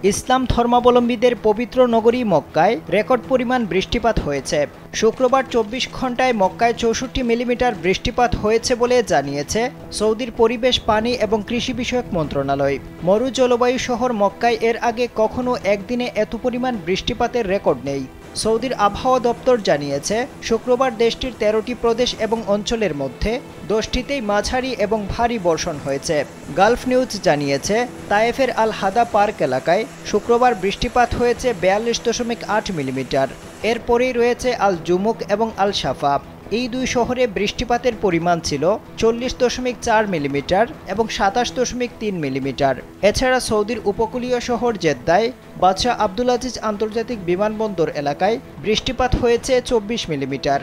ইসলাম ধর্মাবলম্বীদের পবিত্র নগরী মক্কায় রেকর্ড পরিমাণ বৃষ্টিপাত হয়েছে। শুক্রবার ২৪ ঘন্টায় মক্কায় ৬৪ মিলিমিটার বৃষ্টিপাত হয়েছে বলে জানিয়েছে সৌদির পরিবেশ, পানি এবং কৃষি বিষয়ক মন্ত্রণালয়। মরু জলবায়ু শহর মক্কায় এর আগে কখনো একদিনে এত পরিমাণ বৃষ্টিপাতের রেকর্ড নেই। সৌদির আবহাওয়া দপ্তর জানিয়েছে শুক্রবার দেশটির ১৩টি প্রদেশ এবং অঞ্চলের মধ্যে ১০টিতেই মাঝারি এবং ভারী বর্ষণ হয়েছে। গালফ নিউজ জানিয়েছে তায়েফের আল হাদা পার্ক এলাকায় শুক্রবার বৃষ্টিপাত হয়েছে ৪২.৮ মিলিমিটার। এরপরেই রয়েছে আল জুমুক এবং আল শাফা। এই দুই শহরে বৃষ্টিপাতের পরিমাণ ছিল ৪০.৪ মিলিমিটার এবং ২৭.৩ মিলিমিটার। এছাড়া সৌদির উপকূলীয় শহর জেদ্দায় বাদশাহ আবদুল আজিজ আন্তর্জাতিক বিমানবন্দর এলাকায় বৃষ্টিপাত হয়েছে ২৪ মিলিমিটার।